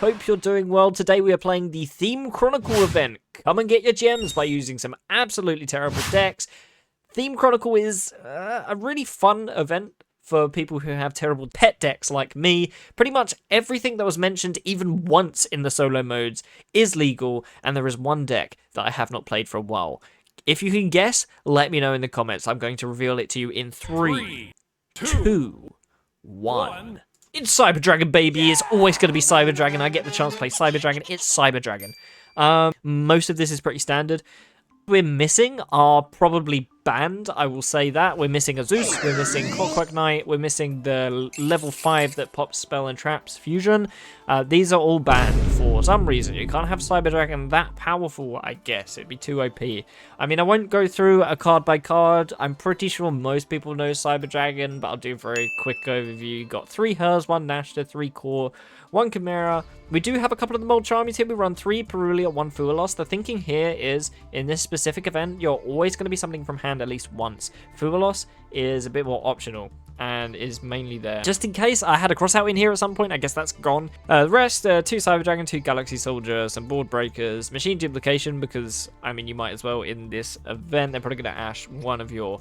hope you're doing well. Today we are playing the Theme Chronicle event. Come and get your gems by using some absolutely terrible decks. Theme Chronicle is a really fun event for people who have terrible pet decks like me. Pretty much everything that was mentioned even once in the solo modes is legal, and there is one deck that I have not played for a while. If you can guess, let me know in the comments. I'm going to reveal it to you in 3, 2, 1. It's Cyber Dragon, baby. It's always going to be Cyber Dragon. I get the chance to play Cyber Dragon. It's Cyber Dragon. Most of this is pretty standard. We're missing are probably banned, I will say that. We're missing a Zeus, we're missing Clockwork Knight, we're missing the level 5 that pops spell and traps fusion. These are all banned for some reason. You can't have Cyber Dragon that powerful, I guess. It'd be too OP. I mean, I won't go through a card by card. I'm pretty sure most people know Cyber Dragon, but I'll do a very quick overview. You got 3 Hers, 1 Nashta, 3 Core, 1 Chimera. We do have a couple of the Mold Charmies here. We run 3 Perulia, 1 Fualos. The thinking here is, in this specific event, you're always going to be summoning from hand at least once. Fualos is a bit more optional and is mainly there just in case. I had a crossout in here at some point. I guess that's gone. The rest, 2 Cyber Dragon, 2 Galaxy Soldier, some Board Breakers, Machine Duplication, because, I mean, you might as well in this event. They're probably going to ash one of your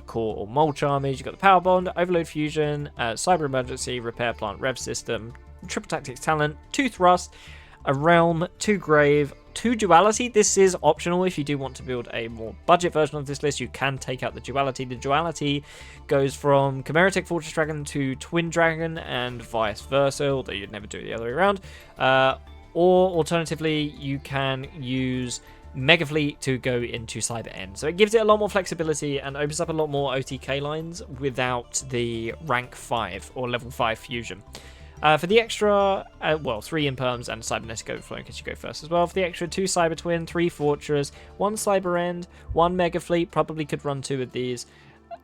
Core or Mold Charmies. You've got the Power Bond, Overload Fusion, Cyber Emergency, Repair Plant, Rev System, Triple Tactics Talent, 2 Thrust, a Realm, 2 Grave, 2 Duality. This is optional. If you do want to build a more budget version of this list, you can take out the Duality. The Duality goes from Chimera Tech Fortress Dragon to Twin Dragon and vice versa, although you'd never do it the other way around. Or alternatively, you can use Mega Fleet to go into Cyber End. So it gives it a lot more flexibility and opens up a lot more OTK lines without the rank 5 or level 5 fusion. For the extra, 3 Imperms and Cybernetic Overflow in case you go first as well. For the extra, 2 Cyber Twin, 3 Fortress, 1 Cyber End, 1 Mega Fleet, probably could run 2 of these,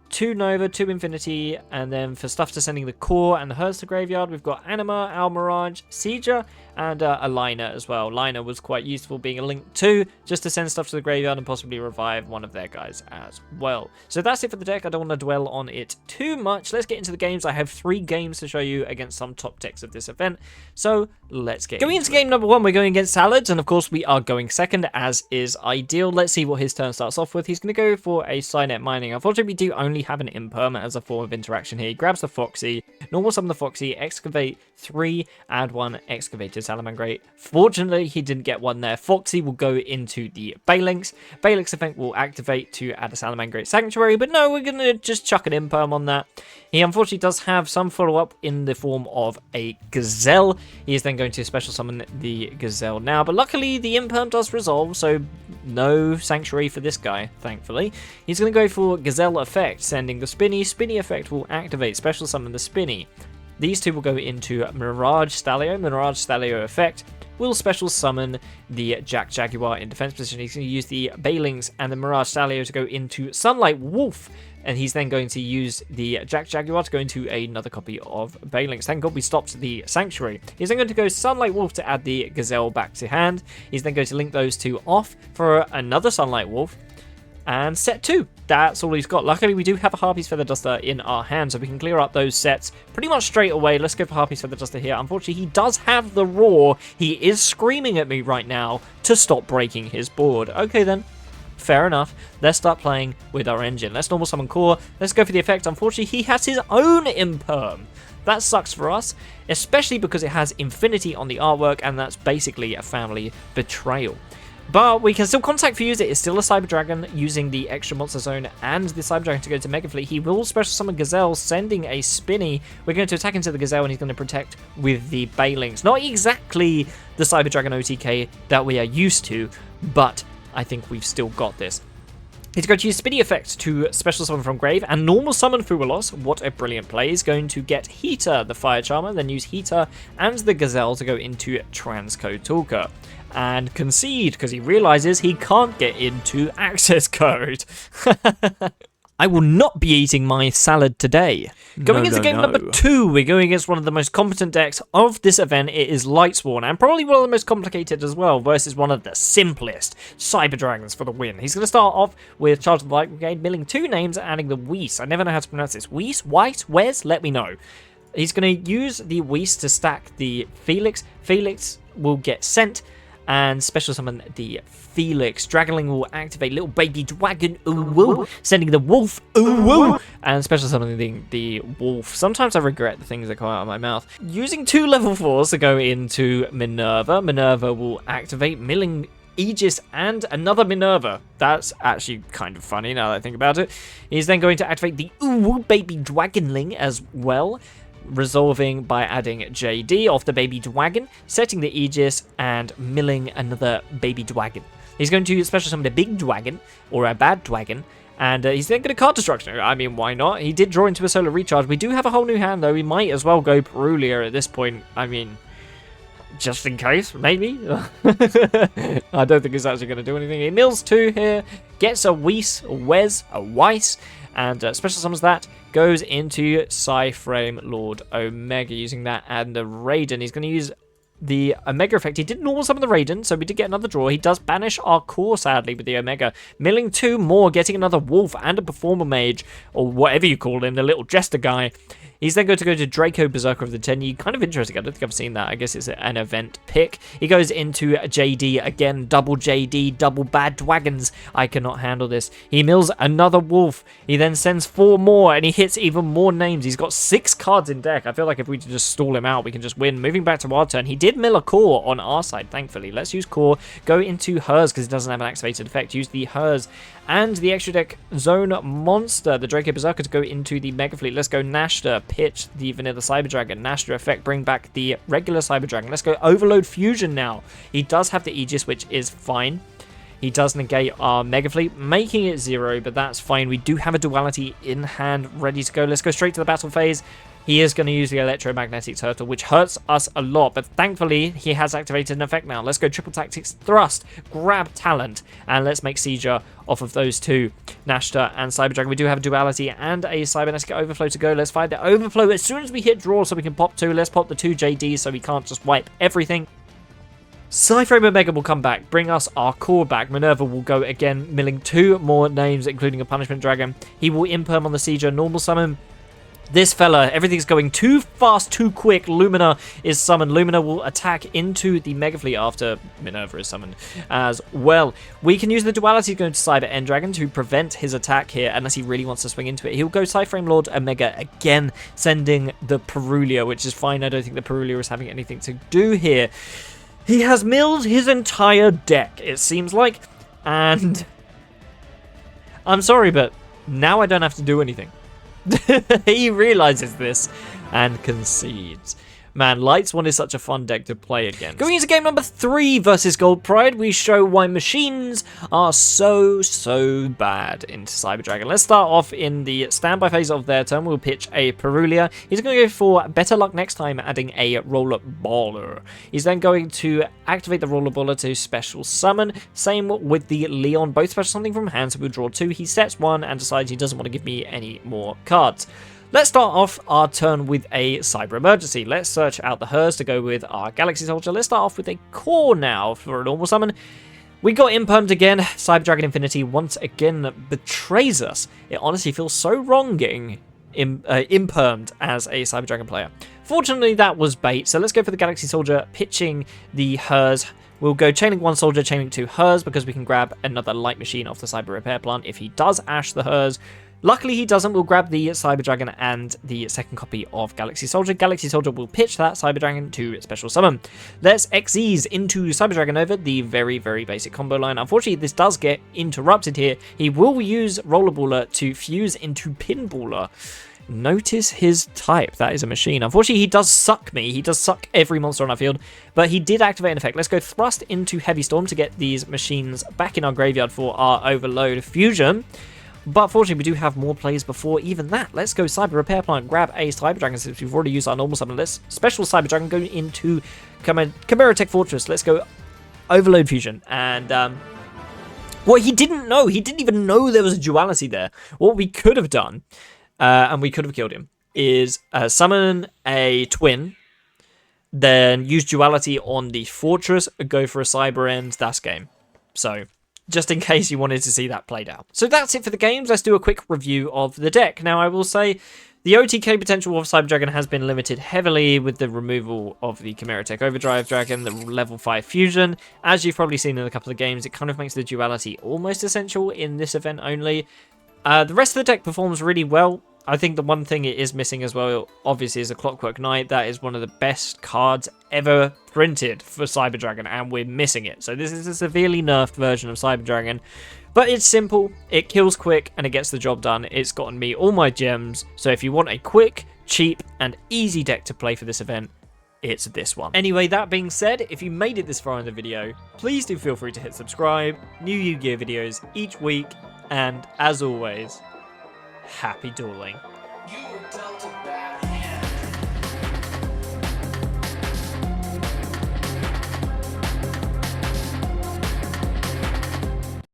2 Nova, 2 Infinity, and then for stuff to sending the Core and the Hers to Graveyard, we've got Anima, Almirage, Sieger, and a Liner as well. Liner was quite useful being a link 2, just to send stuff to the Graveyard and possibly revive one of their guys as well. So that's it for the deck. I don't want to dwell on it too much. Let's get into the games. I have 3 games to show you against some top decks of this event. So let's get going into game number 1. We're going against Salads, and of course we are going second, as is ideal. Let's see what his turn starts off with. He's going to go for a Cynet Mining. Unfortunately, we do only have an Imperm as a form of interaction here. He grabs the Foxy, normal summon the Foxy, excavate 3, add 1 excavated Salamangreat. Fortunately, he didn't get one there. Foxy will go into the Balinx. Balinx event will activate to add a Salamangreat Sanctuary, but no, we're going to just chuck an Imperm on that. He unfortunately does have some follow-up in the form of a Gazelle. He is then going to special summon the Gazelle now, but luckily the Imperm does resolve, so no Sanctuary for this guy, thankfully. He's going to go for Gazelle effect, sending the Spinny. Spinny effect will activate, special summon the Spinny. These 2 will go into Mirage Stalio. Mirage Stalio effect will special summon the Jaguar in defense position. He's going to use the Balinx and the Mirage Stalio to go into Sunlight Wolf. And he's then going to use the Jaguar to go into another copy of Balinx. Thank God we stopped the Sanctuary. He's then going to go Sunlight Wolf to add the Gazelle back to hand. He's then going to link those 2 off for another Sunlight Wolf. And set 2. That's all he's got. Luckily, we do have a Harpy's Feather Duster in our hand, so we can clear up those sets pretty much straight away. Let's go for Harpy's Feather Duster here. Unfortunately, he does have the Roar. He is screaming at me right now to stop breaking his board. Okay, then. Fair enough. Let's start playing with our engine. Let's normal summon Core. Let's go for the effect. Unfortunately, he has his own Imperm. That sucks for us, especially because it has Infinity on the artwork, and that's basically a family betrayal. But we can still contact fuse it. It's still a Cyber Dragon using the extra Monster Zone and the Cyber Dragon to go to Mega Fleet. He will special summon Gazelle, sending a Spinny. We're going to attack into the Gazelle, and he's going to protect with the Balinx. Not exactly the Cyber Dragon OTK that we are used to, but I think we've still got this. He's going to use Spinny effect to special summon from Grave and normal summon Fualos. What a brilliant play. He's going to get Heater, the Fire Charmer, then use Heater and the Gazelle to go into Transcode Talker. And concede, because he realizes he can't get into access code. I will not be eating my salad today. Going into game number 2, we're going against one of the most competent decks of this event. It is Lightsworn, and probably one of the most complicated as well, versus one of the simplest Cyber Dragons for the win. He's going to start off with Charge of the Light Brigade, milling 2 names, adding the Weiss. I never know how to pronounce this. Weiss? White? Wes? Let me know. He's going to use the Whis to stack the Felix. Felix will get sent and special summon the Felix. Dragonling will activate little baby dragon, ooh woo, sending the wolf, ooh woo, and special summoning the wolf. Sometimes I regret the things that come out of my mouth. Using 2 level 4s to go into Minerva. Minerva will activate, milling Aegis and another Minerva. That's actually kind of funny now that I think about it. He's then going to activate the ooh woo baby dragonling as well, resolving by adding JD off the baby dragon, setting the Aegis, and milling another baby dragon. He's going to special summon a big dragon, or a bad dragon, and he's then going to card destruction. I mean, why not? He did draw into a solar recharge. We do have a whole new hand, though. We might as well go Perulia at this point. I mean, just in case, maybe? I don't think it's actually going to do anything. He mills 2 here, gets a Weiss, a Weiss, and special summons that, goes into Psyframe Lord Omega, using that and the Raiden. He's going to use the Omega effect. He did normal summon the Raiden, so we did get another draw. He does banish our core, sadly, with the Omega. Milling 2 more, getting another Wolf and a Performer Mage, or whatever you call him, the little Jester guy. He's then going to go to Draco Berserker of the 10. Kind of interesting. I don't think I've seen that. I guess it's an event pick. He goes into JD again. Double JD, double bad dragons. I cannot handle this. He mills another wolf. He then sends 4 more, and he hits even more names. He's got 6 cards in deck. I feel like if we just stall him out, we can just win. Moving back to our turn. He did mill a core on our side, thankfully. Let's use core. Go into hers because it doesn't have an activated effect. Use the hers and the extra deck zone monster, the Draco Berserker, to go into the Mega Fleet. Let's go Nashta, pitch the Vanilla Cyber Dragon. Nashta effect, bring back the regular Cyber Dragon. Let's go Overload Fusion now. He does have the Aegis, which is fine. He does negate our Mega Fleet, making it 0, but that's fine. We do have a duality in hand, ready to go. Let's go straight to the battle phase. He is going to use the Electromagnetic Turtle, which hurts us a lot, but thankfully he has activated an effect now. Let's go Triple Tactics Thrust, grab Talent, and let's make Sieger off of those 2, Nashta and Cyber Dragon. We do have a Duality and a Cybernetic Overflow to go. Let's find the Overflow as soon as we hit draw so we can pop 2. Let's pop the 2 JDs so we can't just wipe everything. Psyframe Omega will come back, bring us our core back. Minerva will go again, milling 2 more names, including a Punishment Dragon. He will Imperm on the Sieger, normal summon. This fella, everything's going too fast, too quick. Lumina is summoned. Lumina will attack into the Mega Fleet after Minerva is summoned as well. We can use the duality going to Cyber End Dragon to prevent his attack here, unless he really wants to swing into it. He'll go Cyframe Lord Omega again, sending the Perulia, which is fine. I don't think the Perulia is having anything to do here. He has milled his entire deck, it seems like, and I'm sorry, but now I don't have to do anything. He realizes this and concedes. Man, Lightsworn is such a fun deck to play against. Going into game number 3 versus Gold Pride, we show why machines are so bad into Cyber Dragon. Let's start off in the standby phase of their turn. We'll pitch a Perulia. He's going to go for better luck next time, adding a Roller Baller. He's then going to activate the Roller Baller to special summon. Same with the Leon, both special something from hand, so we'll draw 2. He sets 1 and decides he doesn't want to give me any more cards. Let's start off our turn with a Cyber Emergency. Let's search out the hers to go with our Galaxy Soldier. Let's start off with a core now for a normal summon. We got Impermed again. Cyber Dragon Infinity once again betrays us. It honestly feels so wrong getting Impermed as a Cyber Dragon player. Fortunately, that was bait, so let's go for the Galaxy Soldier, pitching the hers. We'll go Chainlink 1 Soldier, Chainlink 2 hers, because we can grab another Light Machine off the Cyber Repair Plant if he does Ash the hers. Luckily, he doesn't. We'll grab the Cyber Dragon and the second copy of Galaxy Soldier. Galaxy Soldier will pitch that Cyber Dragon to special summon. Let's XEs into Cyber Dragon over the very basic combo line. Unfortunately, this does get interrupted here. He will use Rollerballer to fuse into Pinballer. Notice his type. That is a machine. Unfortunately, he does suck me. He does suck every monster on our field, but he did activate an effect. Let's go Thrust into Heavy Storm to get these machines back in our graveyard for our Overload Fusion. But fortunately, we do have more plays before even that. Let's go Cyber Repair Plant, grab a Cyber Dragon since we've already used our normal summon. Let's special Cyber Dragon go into Chimera Tech Fortress. Let's go Overload Fusion. And what he didn't know, he didn't even know there was a duality there. What we could have done, and we could have killed him, is summon a Twin, then use duality on the Fortress, go for a Cyber End. That's game. So just in case you wanted to see that played out. So that's it for the games. Let's do a quick review of the deck. Now, I will say The OTK potential of Cyber Dragon has been limited heavily with the removal of the Chimera Tech Overdrive Dragon, the level 5 fusion. As you've probably seen in a couple of games, it kind of makes the duality almost essential in this event only. The rest of the deck performs really well. I think the one thing it is missing as well, obviously, is a Clockwork Knight. That is one of the best cards ever printed for Cyber Dragon, and we're missing it. So this is a severely nerfed version of Cyber Dragon. But it's simple, it kills quick, and it gets the job done. It's gotten me all my gems. So if you want a quick, cheap, and easy deck to play for this event, it's this one. Anyway, that being said, if you made it this far in the video, please do feel free to hit subscribe. New Yu-Gi-Oh videos each week, and as always, happy dueling.